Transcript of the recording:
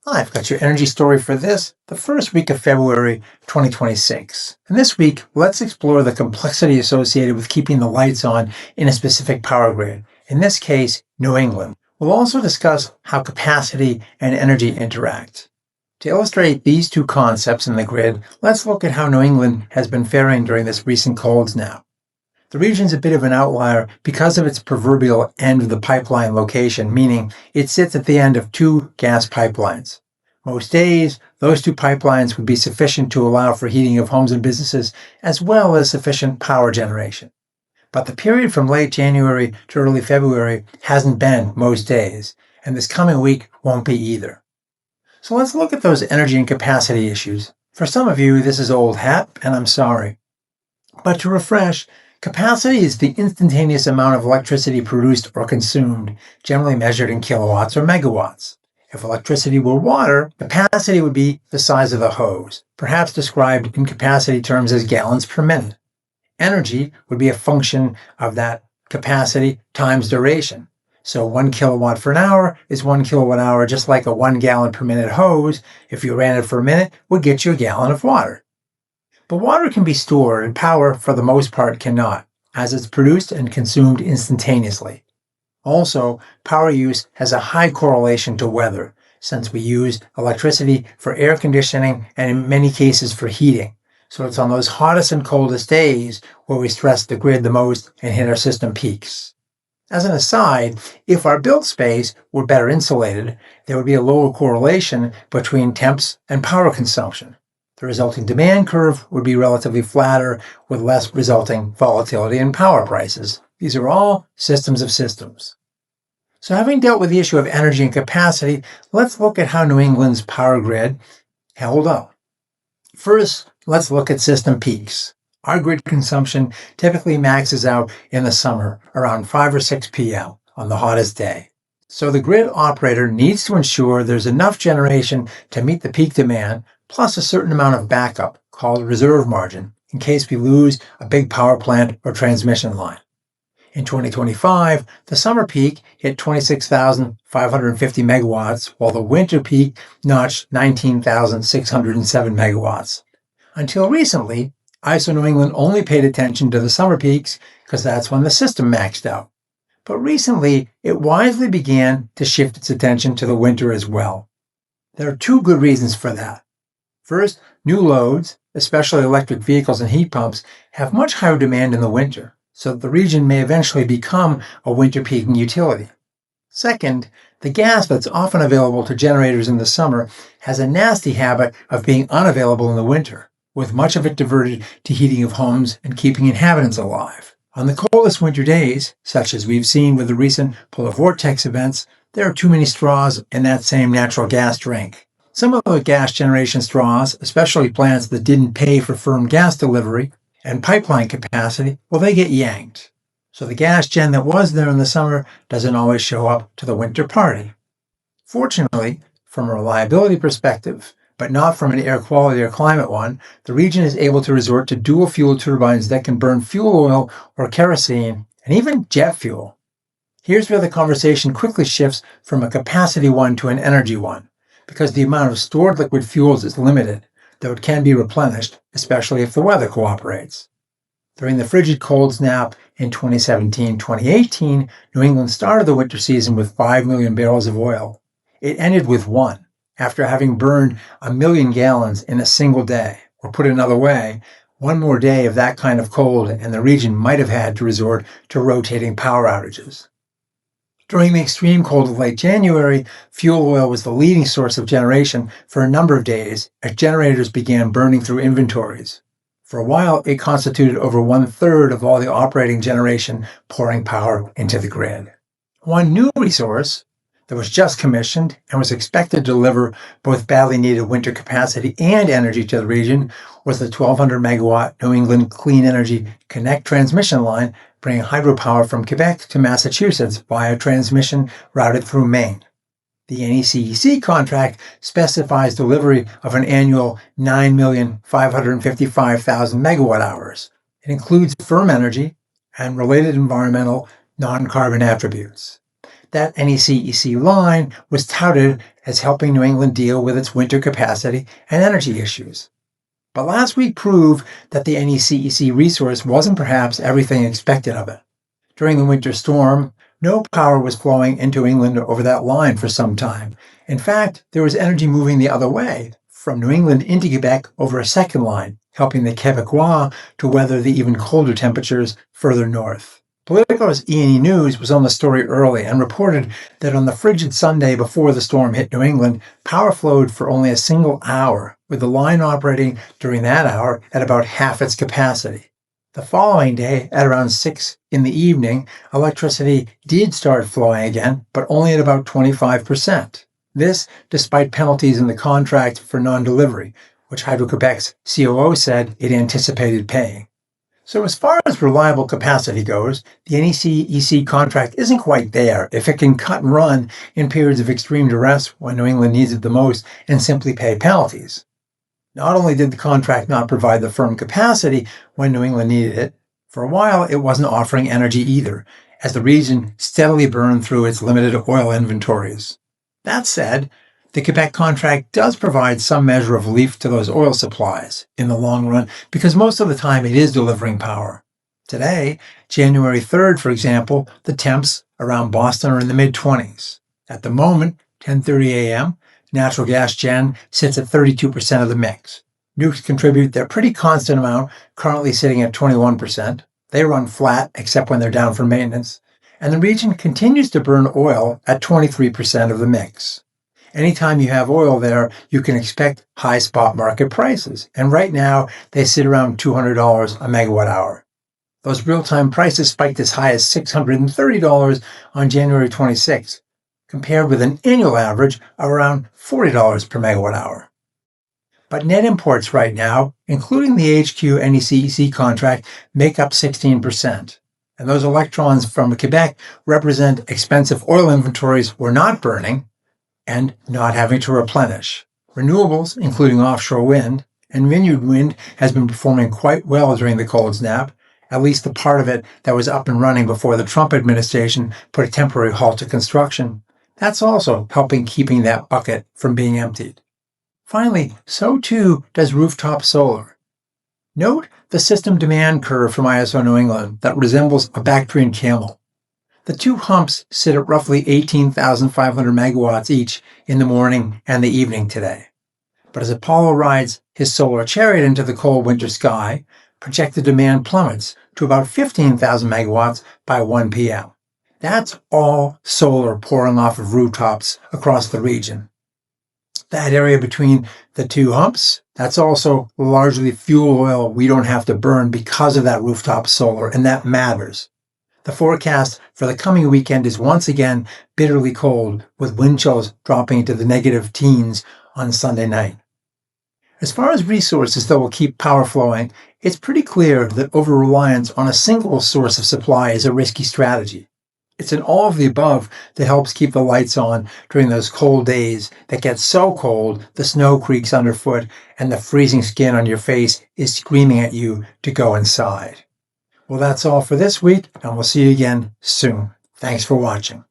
I've got your energy story for the first week of February 2026. And this week, let's explore the complexity associated with keeping the lights on in a specific power grid, in this case, New England. We'll also discuss how capacity and energy interact. To illustrate these two concepts in the grid, let's look at how New England has been faring during this recent cold snap. The region's a bit of an outlier because of its proverbial end of the pipeline location, meaning it sits at the end of two gas pipelines. Most days, those two pipelines would be sufficient to allow for heating of homes and businesses, as well as sufficient power generation. But the period from late January to early February hasn't been most days, and this coming week won't be either. So let's look at those energy and capacity issues. For some of you, this is old hat, and I'm sorry. But to refresh, capacity is the instantaneous amount of electricity produced or consumed, generally measured in kilowatts or megawatts. If electricity were water, capacity would be the size of the hose, perhaps described in capacity terms as gallons per minute. Energy would be a function of that capacity times duration. So 1 kilowatt for an hour is 1 kilowatt hour, just like a 1 gallon per minute hose, if you ran it for a minute, would get you a gallon of water. But water can be stored, and power, for the most part, cannot, as it's produced and consumed instantaneously. Also, power use has a high correlation to weather, since we use electricity for air conditioning and in many cases for heating. So it's on those hottest and coldest days where we stress the grid the most and hit our system peaks. As an aside, if our built space were better insulated, there would be a lower correlation between temps and power consumption. The resulting demand curve would be relatively flatter with less resulting volatility in power prices. These are all systems of systems. So having dealt with the issue of energy and capacity, let's look at how New England's power grid held up. First, let's look at system peaks. Our grid consumption typically maxes out in the summer around 5 or 6 p.m. on the hottest day. So the grid operator needs to ensure there's enough generation to meet the peak demand, plus a certain amount of backup, called reserve margin, in case we lose a big power plant or transmission line. In 2025, the summer peak hit 26,550 megawatts, while the winter peak notched 19,607 megawatts. Until recently, ISO New England only paid attention to the summer peaks because that's when the system maxed out. But recently, it wisely began to shift its attention to the winter as well. There are two good reasons for that. First, new loads, especially electric vehicles and heat pumps, have much higher demand in the winter, so that the region may eventually become a winter peaking utility. Second, the gas that's often available to generators in the summer has a nasty habit of being unavailable in the winter, with much of it diverted to heating of homes and keeping inhabitants alive. On the coldest winter days, such as we've seen with the recent polar vortex events, there are too many straws in that same natural gas drink. Some of the gas generation straws, especially plants that didn't pay for firm gas delivery and pipeline capacity, well, they get yanked. So the gas gen that was there in the summer doesn't always show up to the winter party. Fortunately, from a reliability perspective, but not from an air quality or climate one, the region is able to resort to dual fuel turbines that can burn fuel oil or kerosene and even jet fuel. Here's where the conversation quickly shifts from a capacity one to an energy one, because the amount of stored liquid fuels is limited, though it can be replenished, especially if the weather cooperates. During the frigid cold snap in 2017-2018, New England started the winter season with 5 million barrels of oil. It ended with 1, after having burned 1 million gallons in a single day. Or put another way, one more day of that kind of cold and the region might have had to resort to rotating power outages. During the extreme cold of late January, fuel oil was the leading source of generation for a number of days as generators began burning through inventories. For a while, it constituted over 1/3 of all the operating generation pouring power into the grid. One new resource that was just commissioned and was expected to deliver both badly needed winter capacity and energy to the region was the 1,200 megawatt New England Clean Energy Connect transmission line, bringing hydropower from Quebec to Massachusetts via transmission routed through Maine. The NECEC contract specifies delivery of an annual 9,555,000 megawatt hours. It includes firm energy and related environmental non-carbon attributes. that NECEC line was touted as helping New England deal with its winter capacity and energy issues. But last week proved that the NECEC resource wasn't perhaps everything expected of it. During the winter storm, no power was flowing into England over that line for some time. In fact, there was energy moving the other way, from New England into Quebec over a second line, helping the Quebecois to weather the even colder temperatures further north. Politico's E&E News was on the story early and reported that on the frigid Sunday before the storm hit New England, power flowed for only a single hour, with the line operating during that hour at about half its capacity. The following day, at around 6 in the evening, electricity did start flowing again, but only at about 25%. This despite penalties in the contract for non-delivery, which Hydro-Quebec's COO said it anticipated paying. So as far as reliable capacity goes, the NECEC contract isn't quite there if it can cut and run in periods of extreme duress when New England needs it the most and simply pay penalties. Not only did the contract not provide the firm capacity when New England needed it, for a while it wasn't offering energy either, as the region steadily burned through its limited oil inventories. That said, the Quebec contract does provide some measure of relief to those oil supplies in the long run because most of the time it is delivering power. Today, January 3rd, for example, the temps around Boston are in the mid-20s. At the moment, 10:30 a.m., natural gas gen sits at 32% of the mix. Nukes contribute their pretty constant amount, currently sitting at 21%. They run flat, except when they're down for maintenance. And the region continues to burn oil at 23% of the mix. Anytime you have oil there, you can expect high spot market prices. And right now, they sit around $200 a megawatt hour. Those real-time prices spiked as high as $630 on January 26, compared with an annual average of around $40 per megawatt hour. But net imports right now, including the HQ NECEC contract, make up 16%. And those electrons from Quebec represent expensive oil inventories we're not burning and not having to replenish. Renewables, including offshore wind, and vineyard wind has been performing quite well during the cold snap, at least the part of it that was up and running before the Trump administration put a temporary halt to construction. That's also helping keeping that bucket from being emptied. Finally, so too does rooftop solar. Note the system demand curve from ISO New England that resembles a Bactrian camel. The two humps sit at roughly 18,500 megawatts each in the morning and the evening today. But as Apollo rides his solar chariot into the cold winter sky, projected demand plummets to about 15,000 megawatts by 1 p.m. That's all solar pouring off of rooftops across the region. That area between the two humps, that's also largely fuel oil we don't have to burn because of that rooftop solar, and that matters. The forecast for the coming weekend is once again bitterly cold, with wind chills dropping into the negative teens on Sunday night. As far as resources that will keep power flowing, it's pretty clear that over-reliance on a single source of supply is a risky strategy. It's an all of the above that helps keep the lights on during those cold days that get so cold the snow creaks underfoot and the freezing skin on your face is screaming at you to go inside. Well, that's all for this week, and we'll see you again soon. Thanks for watching.